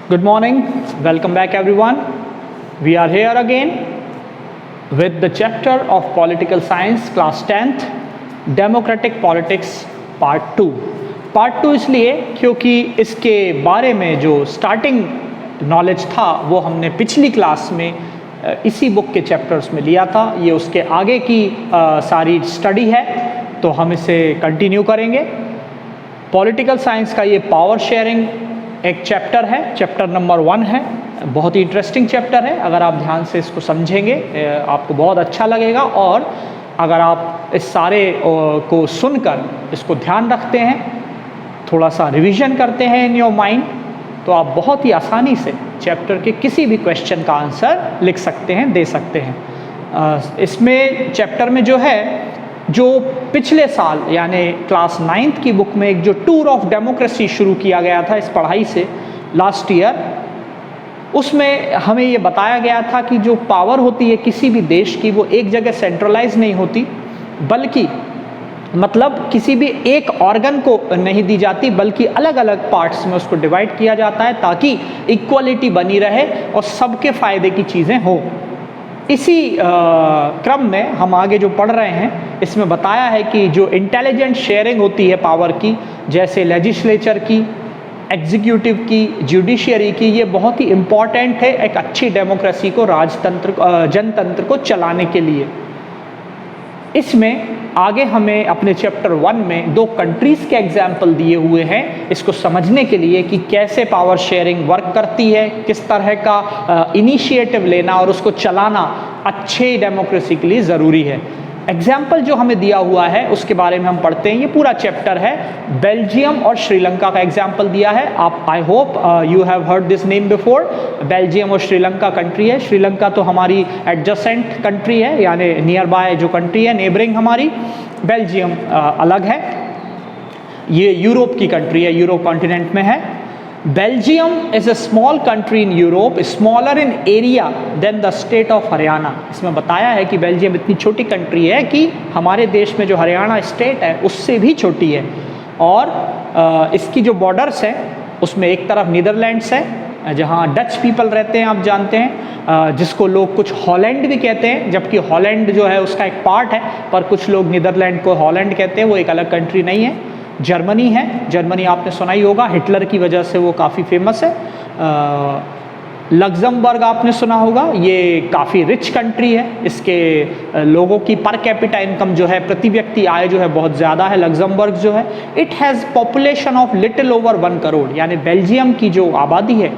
Good morning, welcome back everyone. We are here again with the chapter of Political Science, class 10th, Democratic Politics, Part 2. Part 2 इसलिए क्योंकि इसके बारे में जो starting knowledge था वो हमने पिछली क्लास में इसी बुक के चैप्टर्स में लिया था। ये उसके आगे की सारी स्टडी है, तो हम इसे कंटिन्यू करेंगे। पॉलिटिकल साइंस का ये पावर शेयरिंग एक चैप्टर है, चैप्टर नंबर 1 है। बहुत ही इंटरेस्टिंग चैप्टर है। अगर आप ध्यान से इसको समझेंगे आपको बहुत अच्छा लगेगा, और अगर आप इस सारे को सुनकर इसको ध्यान रखते हैं, थोड़ा सा रिवीजन करते हैं इन योर माइंड, तो आप बहुत ही आसानी से चैप्टर के किसी भी क्वेश्चन का आंसर लिख सकते हैं, दे सकते हैं। इसमें चैप्टर में जो है, जो पिछले साल यानी क्लास 9th की बुक में एक जो टूर ऑफ डेमोक्रेसी शुरू किया गया था इस पढ़ाई से लास्ट ईयर, उसमें हमें ये बताया गया था कि जो पावर होती है किसी भी देश की, वो एक जगह सेंट्रलाइज नहीं होती, बल्कि मतलब किसी भी एक ऑर्गन को नहीं दी जाती, बल्कि अलग अलग पार्ट्स में उसको डिवाइड किया जाता है ताकि इक्वलिटी बनी रहे और सबके फ़ायदे की चीज़ें हो। इसी क्रम में हम आगे जो पढ़ रहे हैं, इसमें बताया है कि जो इंटेलिजेंट शेयरिंग होती है पावर की, जैसे लेजिस्लेचर की, एग्जीक्यूटिव की, जुडिशियरी की, ये बहुत ही इम्पॉर्टेंट है एक अच्छी डेमोक्रेसी को, राजतंत्र, जनतंत्र को चलाने के लिए। इसमें आगे हमें अपने चैप्टर 1 में 2 कंट्रीज़ के एग्जाम्पल दिए हुए हैं इसको समझने के लिए कि कैसे पावर शेयरिंग वर्क करती है, किस तरह का इनिशिएटिव लेना और उसको चलाना अच्छे डेमोक्रेसी के लिए ज़रूरी है। एग्जाम्पल जो हमें दिया हुआ है उसके बारे में हम पढ़ते हैं। ये पूरा चैप्टर है, बेल्जियम और श्रीलंका का एग्जाम्पल दिया है। आप I hope you have heard this name before. Belgium और श्रीलंका कंट्री है। श्रीलंका तो हमारी एडजेसेंट कंट्री है, यानी नियर बाय जो कंट्री है, नेबरिंग हमारी। बेल्जियम अलग है, ये यूरोप की कंट्री है, यूरोप कॉन्टिनेंट में है। Belgium is a small country in Europe, smaller in area than the state of Haryana. इसमें बताया है कि बेल्जियम इतनी छोटी कंट्री है कि हमारे देश में जो हरियाणा स्टेट है उससे भी छोटी है, और इसकी जो बॉर्डर्स हैं उसमें एक तरफ नीदरलैंड्स है जहाँ डच पीपल रहते हैं, आप जानते हैं, जिसको लोग कुछ हॉलैंड भी कहते हैं, जबकि हॉलैंड जो है उसका एक पार्ट है, पर कुछ लोग नीदरलैंड को हॉलैंड कहते हैं, वो एक अलग कंट्री नहीं है। जर्मनी है, जर्मनी आपने सुना ही होगा, हिटलर की वजह से वो काफ़ी फेमस है। लग्जमबर्ग आपने सुना होगा, ये काफ़ी रिच कंट्री है, इसके लोगों की पर कैपिटा इनकम जो है, प्रति व्यक्ति आय जो है बहुत ज़्यादा है लग्जमबर्ग जो है। It has population of little over 1 crore, यानी बेल्जियम की जो आबादी है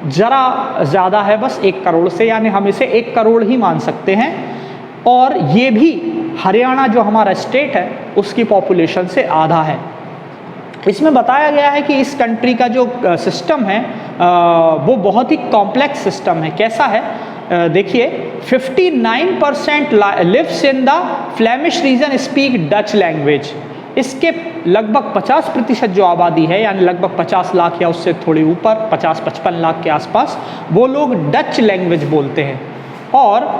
ज़रा ज़्यादा है, बस 1 करोड़ से, यानी हम इसे 1 करोड़ ही मान सकते हैं। और ये भी हरियाणा जो हमारा स्टेट है उसकी पॉपुलेशन से आधा है। इसमें बताया गया है कि इस कंट्री का जो सिस्टम है वो बहुत ही कॉम्प्लेक्स सिस्टम है। कैसा है, देखिए, 59% lives in the Flemish region speak Dutch language. इसके लगभग 50% जो आबादी है, यानी लगभग 50 लाख या उससे थोड़ी ऊपर, 50-55 लाख के आसपास, वो लोग डच लैंग्वेज बोलते हैं। और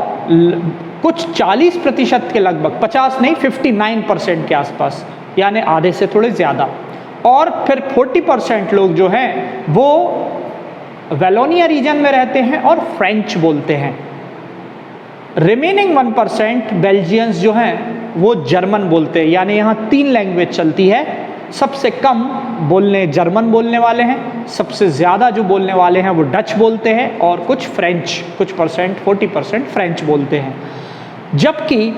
कुछ 40% के लगभग, 50 नहीं, 59% के आसपास, यानी आधे से थोड़े ज़्यादा। और फिर 40% लोग जो हैं वो वेलोनिया रीजन में रहते हैं और फ्रेंच बोलते हैं। रिमेनिंग 1% बेल्जियंस जो हैं वो जर्मन बोलते हैं, यानी यहाँ 3 लैंग्वेज चलती है। सबसे कम बोलने जर्मन बोलने वाले हैं, सबसे ज़्यादा जो बोलने वाले हैं वो डच बोलते हैं, और कुछ फ्रेंच, कुछ परसेंट 40% फ्रेंच बोलते हैं। जबकि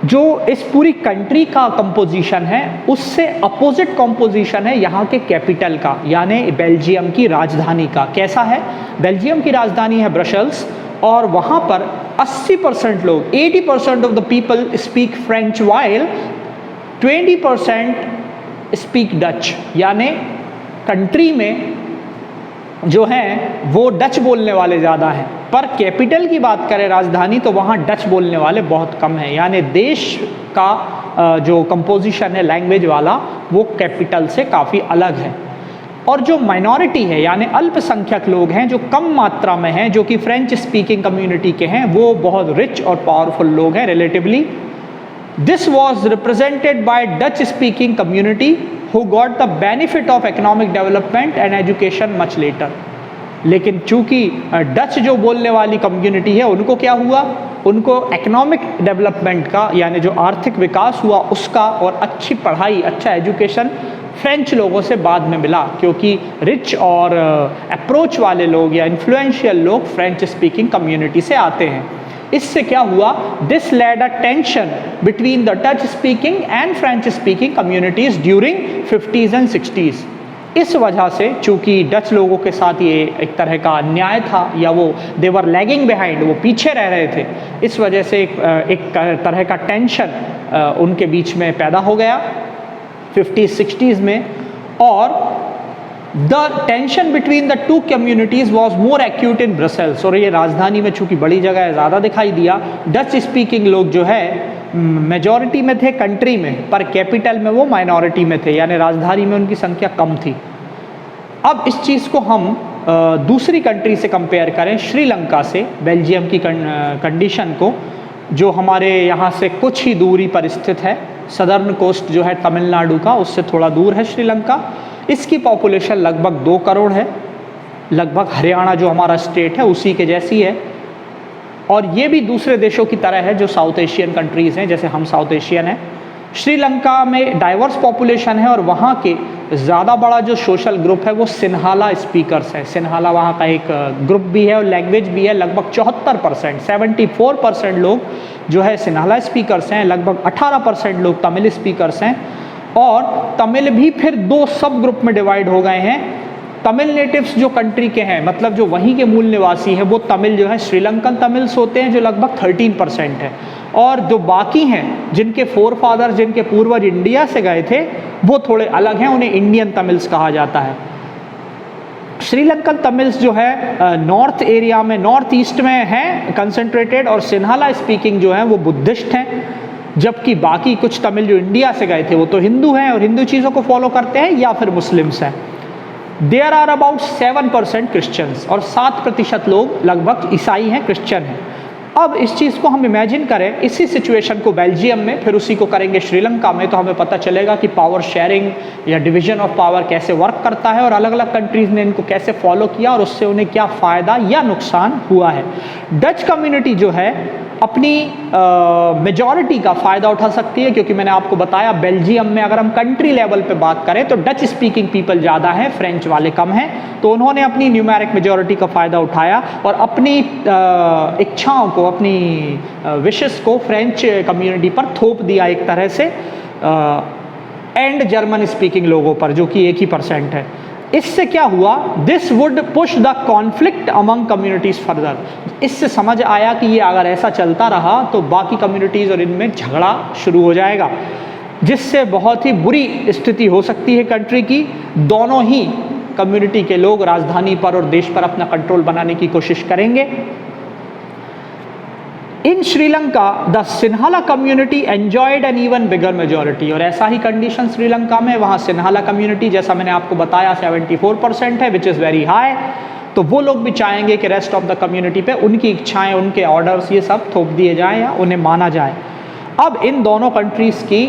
जो इस पूरी कंट्री का कंपोजिशन है उससे अपोजिट कंपोजिशन है यहाँ के कैपिटल का, यानी बेल्जियम की राजधानी का। कैसा है, बेल्जियम की राजधानी है ब्रसेल्स, और वहाँ पर 80% लोग, 80% of the people speak French, while 20% speak Dutch, यानी कंट्री में जो हैं वो डच बोलने वाले ज़्यादा हैं। पर कैपिटल की बात करें, राजधानी, तो वहाँ डच बोलने वाले बहुत कम हैं, यानी देश का जो कंपोजिशन है लैंग्वेज वाला वो कैपिटल से काफ़ी अलग है। और जो माइनॉरिटी है, यानी अल्पसंख्यक लोग हैं जो कम मात्रा में हैं, जो कि फ्रेंच स्पीकिंग कम्युनिटी के हैं, वो बहुत रिच और पावरफुल लोग हैं relatively. This was represented by Dutch speaking community who got the benefit of economic development and education much later। लेकिन चूंकि डच जो बोलने वाली कम्युनिटी है उनको क्या हुआ, उनको इकोनॉमिक डेवलपमेंट का यानी जो आर्थिक विकास हुआ उसका और अच्छी पढ़ाई, अच्छा एजुकेशन फ्रेंच लोगों से बाद में मिला, क्योंकि रिच और अप्रोच वाले लोग या इन्फ्लुएंशियल लोग फ्रेंच स्पीकिंग कम्युनिटी से आते हैं। इससे क्या हुआ, this led a tension between the Dutch speaking and French speaking communities during 50s and 60s। इस वजह से चूंकि डच लोगों के साथ ये एक तरह का अन्याय था या वो दे वर लैगिंग बिहाइंड, वो पीछे रह रहे थे, इस वजह से एक तरह का टेंशन उनके बीच में पैदा हो गया 50s 60s में। और the tension between the two communities was more acute in Brussels, और ये राजधानी में चूंकि बड़ी जगह है ज़्यादा दिखाई दिया। डच स्पीकिंग लोग जो है मेजॉरिटी में थे कंट्री में, पर कैपिटल में वो माइनॉरिटी में थे, यानी राजधानी में उनकी संख्या कम थी। अब इस चीज़ को हम दूसरी कंट्री से कंपेयर करें, श्रीलंका से, बेल्जियम की कंडीशन को, जो हमारे यहाँ से कुछ ही दूरी पर स्थित है। सदर्न कोस्ट जो है तमिलनाडु का, उससे थोड़ा दूर है श्रीलंका। इसकी पॉपुलेशन लगभग 2 करोड़ है, लगभग हरियाणा जो हमारा स्टेट है उसी के जैसी है। और ये भी दूसरे देशों की तरह है जो साउथ एशियन कंट्रीज़ हैं, जैसे हम साउथ एशियन हैं। श्रीलंका में डाइवर्स पॉपुलेशन है और वहाँ के ज़्यादा बड़ा जो सोशल ग्रुप है वो सिन्हाला स्पीकर्स है। सिन्हाला वहाँ का एक ग्रुप भी है और लैंग्वेज भी है। लगभग 74%, 74% लोग जो है सिन्हाला स्पीकर्स हैं, लगभग 18% लोग तमिल स्पीकर्स हैं। और तमिल भी फिर 2 सब ग्रुप में डिवाइड हो गए हैं। तमिल नेटिव्स जो कंट्री के हैं, मतलब जो वहीं के मूल निवासी हैं, वो तमिल जो है श्रीलंकन तमिल्स होते हैं, जो लगभग 13% है। और जो बाकी हैं, जिनके फोर फादर, जिनके पूर्वज इंडिया से गए थे, वो थोड़े अलग हैं, उन्हें इंडियन तमिल्स कहा जाता है। श्रीलंकन तमिल्स जो है नॉर्थ एरिया में, नॉर्थ ईस्ट में हैं कंसंट्रेटेड, और सिन्हाला स्पीकिंग जो है वो बुद्धिस्ट हैं। जबकि बाकी कुछ तमिल जो इंडिया से गए थे वो तो हिंदू हैं और हिंदू चीज़ों को फॉलो करते हैं, या फिर मुस्लिम्स हैं। देयर आर अबाउट 7% क्रिश्चियंस, और 7% लोग लगभग ईसाई हैं, क्रिश्चियन हैं। अब इस चीज़ को हम इमेजिन करें, इसी सिचुएशन को बेल्जियम में, फिर उसी को करेंगे श्रीलंका में, तो हमें पता चलेगा कि पावर शेयरिंग या डिवीजन ऑफ पावर कैसे वर्क करता है और अलग अलग कंट्रीज़ ने इनको कैसे फॉलो किया और उससे उन्हें क्या फ़ायदा या नुकसान हुआ है। डच कम्युनिटी जो है अपनी मेजॉरिटी का फ़ायदा उठा सकती है, क्योंकि मैंने आपको बताया बेल्जियम में अगर हम कंट्री लेवल पे बात करें तो डच स्पीकिंग पीपल ज़्यादा हैं, फ्रेंच वाले कम हैं। तो उन्होंने अपनी न्यूमेरिक मेजॉरिटी का फ़ायदा उठाया और अपनी इच्छाओं को, अपनी विशेस को फ्रेंच कम्युनिटी पर थोप दिया एक तरह से, एंड जर्मन स्पीकिंग लोगों पर, जो कि 1% है। इससे क्या हुआ, this would push the conflict among communities further. इससे समझ आया कि ये अगर ऐसा चलता रहा तो बाकी कम्युनिटीज़ और इनमें झगड़ा शुरू हो जाएगा, जिससे बहुत ही बुरी स्थिति हो सकती है कंट्री की। दोनों ही कम्युनिटी के लोग राजधानी पर और देश पर अपना कंट्रोल बनाने की कोशिश करेंगे। In Sri Lanka the Sinhala community enjoyed an even bigger majority, और ऐसा ही कंडीशन श्रीलंका में, वहाँ सिन्हाला कम्युनिटी जैसा मैंने आपको बताया 74% है, विच इज़ वेरी हाई। तो वो लोग भी चाहेंगे कि रेस्ट ऑफ द कम्युनिटी पे उनकी इच्छाएं, उनके ऑर्डर्स ये सब थोप दिए जाएं या उन्हें माना जाए। अब इन दोनों कंट्रीज़ की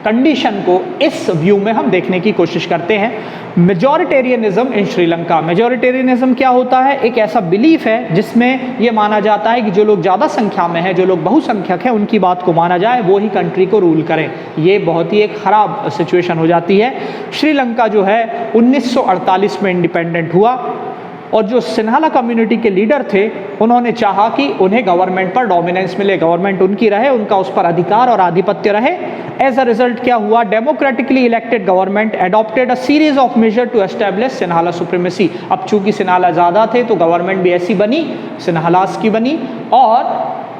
कंडीशन को इस व्यू में हम देखने की कोशिश करते हैं। मेजॉरिटेरियनिज्म इन श्रीलंका। मेजॉरिटेरियनिज्म क्या होता है? एक ऐसा बिलीफ है जिसमें ये माना जाता है कि जो लोग ज़्यादा संख्या में हैं, जो लोग बहुसंख्यक हैं, उनकी बात को माना जाए, वो ही कंट्री को रूल करें। ये बहुत ही एक ख़राब सिचुएशन हो जाती है। श्रीलंका जो है 1948 में इंडिपेंडेंट हुआ और जो सिन्हाला कम्युनिटी के लीडर थे उन्होंने चाहा कि उन्हें गवर्नमेंट पर डोमिनेंस मिले, गवर्नमेंट उनकी रहे, उनका उस पर अधिकार और आधिपत्य रहे। एज अ रिजल्ट क्या हुआ? Democratically elected government adopted a series of measure to establish Sinhala supremacy. अब चूंकि सिन्हाला ज़्यादा थे तो गवर्नमेंट भी ऐसी बनी, सिन्हालास की बनी, और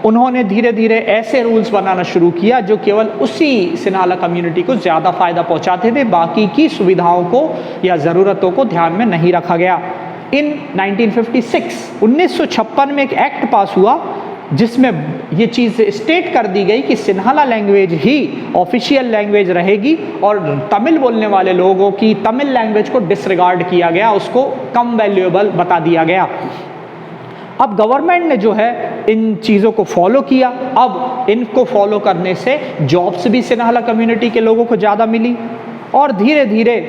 उन्होंने धीरे धीरे ऐसे रूल्स बनाना शुरू किया जो केवल उसी सिन्हाला कम्युनिटी को ज़्यादा फ़ायदा पहुँचाते थे, बाकी की सुविधाओं को या ज़रूरतों को ध्यान में नहीं रखा गया। इन 1956 में एक एक्ट पास हुआ जिसमें ये चीज़ स्टेट कर दी गई कि सिन्हाला लैंग्वेज ही ऑफिशियल लैंग्वेज रहेगी और तमिल बोलने वाले लोगों की तमिल लैंग्वेज को डिसरिगार्ड किया गया, उसको कम वैल्यूएबल बता दिया गया। अब गवर्नमेंट ने जो है इन चीज़ों को फॉलो किया। अब इनको फॉलो करने से जॉब्स भी सिन्हाला कम्युनिटी के लोगों को ज़्यादा मिली और धीरे धीरे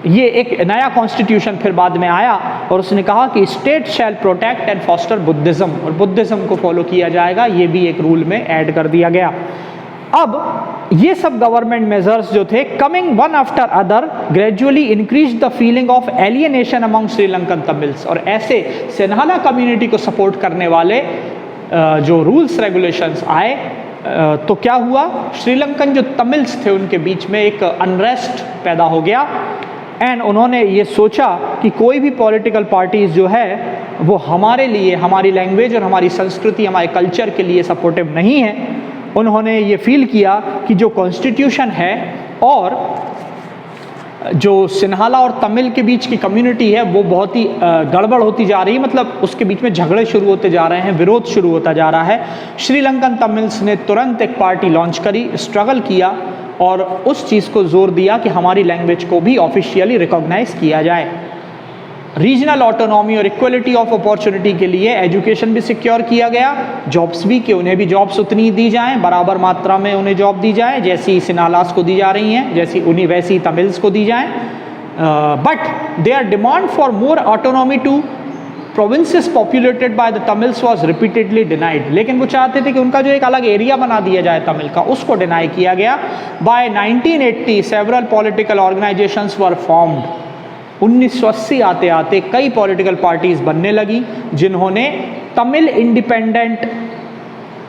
ये एक नया कॉन्स्टिट्यूशन फिर बाद में आया और उसने कहा कि state shall protect and foster Buddhism, और बुद्धिज़्म को फॉलो किया जाएगा, ये भी एक रूल में ऐड कर दिया गया। अब ये सब गवर्नमेंट मेजर्स जो थे coming one after other gradually increase the feeling of alienation among Sri Lankan Tamils, और ऐसे सिन्हाला कम्युनिटी को सपोर्ट करने वाले जो रूल्स रेगुलेशंस आए तो क्या हुआ, श्रीलंकन जो तमिल्स थे उनके बीच में एक अनरेस्ट पैदा हो गया एंड उन्होंने ये सोचा कि कोई भी पॉलिटिकल पार्टीज जो है वो हमारे लिए, हमारी लैंग्वेज और हमारी संस्कृति, हमारे कल्चर के लिए सपोर्टिव नहीं है। उन्होंने ये फील किया कि जो कॉन्स्टिट्यूशन है और जो सिन्हाला और तमिल के बीच की कम्युनिटी है वो बहुत ही गड़बड़ होती जा रही है, मतलब उसके बीच में झगड़े शुरू होते जा रहे हैं, विरोध शुरू होता जा रहा है। श्रीलंकन तमिल्स ने तुरंत एक पार्टी लॉन्च करी, स्ट्रगल किया और उस चीज़ को जोर दिया कि हमारी लैंग्वेज को भी ऑफिशियली रिकॉग्नाइज किया जाए। रीजनल ऑटोनॉमी और इक्वलिटी ऑफ अपॉर्चुनिटी के लिए एजुकेशन भी सिक्योर किया गया, जॉब्स भी, कि उन्हें भी जॉब्स उतनी दी जाएं, बराबर मात्रा में उन्हें जॉब दी जाए, जैसी सिन्हालास को दी जा रही हैं, जैसी उन्हीं वैसी तमिल्स को दी जाएं। But their demand for more autonomy to provinces populated by the Tamils was repeatedly denied, लेकिन वो चाहते थे कि उनका जो एक अलग एरिया बना दिया जाए तमिल का, उसको डिनाई किया गया। By 1980 several political organisations were formed, 1980 आते आते कई पॉलिटिकल पार्टीज बनने लगी जिन्होंने तमिल इंडिपेंडेंट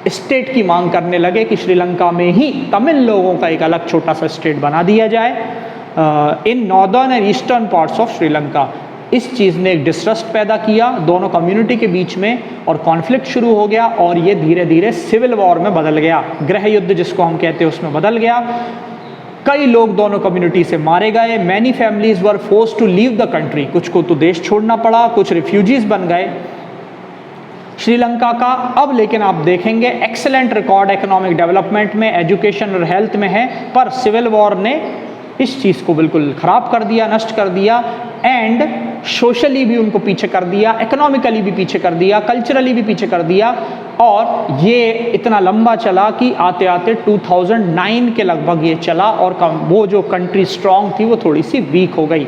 स्टेट की मांग करने लगे कि श्रीलंका में ही तमिल लोगों का एक अलग छोटा सा स्टेट बना दिया जाए in northern and eastern parts of Sri Lanka. इस चीज़ ने एक डिस्ट्रस्ट पैदा किया दोनों कम्युनिटी के बीच में और कॉन्फ्लिक्ट शुरू हो गया और ये धीरे धीरे सिविल वॉर में बदल गया, गृह युद्ध जिसको हम कहते हैं उसमें बदल गया। कई लोग दोनों कम्युनिटी से मारे गए, many families were forced to leave the country, कुछ को तो देश छोड़ना पड़ा, कुछ रिफ्यूजीज बन गए। श्रीलंका का अब लेकिन आप देखेंगे एक्सेलेंट रिकॉर्ड इकोनॉमिक डेवलपमेंट में, एजुकेशन और हेल्थ में है, पर सिविल वॉर ने इस चीज़ को बिल्कुल ख़राब कर दिया, नष्ट कर दिया एंड सोशली भी उनको पीछे कर दिया, इकोनॉमिकली भी पीछे कर दिया, कल्चरली भी पीछे कर दिया और ये इतना लंबा चला कि आते आते 2009 के लगभग ये चला और वो जो कंट्री स्ट्रॉन्ग थी वो थोड़ी सी वीक हो गई।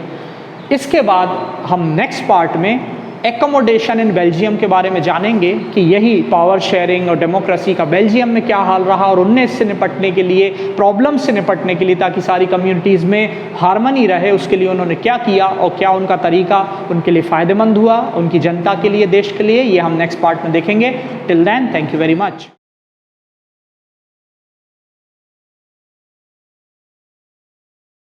इसके बाद हम नेक्स्ट पार्ट में एकोमोडेशन इन बेल्जियम के बारे में जानेंगे कि यही पावर शेयरिंग और डेमोक्रेसी का बेल्जियम में क्या हाल रहा और उनने इससे निपटने के लिए, प्रॉब्लम से निपटने के लिए ताकि सारी कम्युनिटीज़ में हार्मनी रहे, उसके लिए उन्होंने क्या किया और क्या उनका तरीका उनके लिए फ़ायदेमंद हुआ, उनकी जनता के लिए, देश के लिए, ये हम नेक्स्ट पार्ट में देखेंगे। Till then, thank you very much.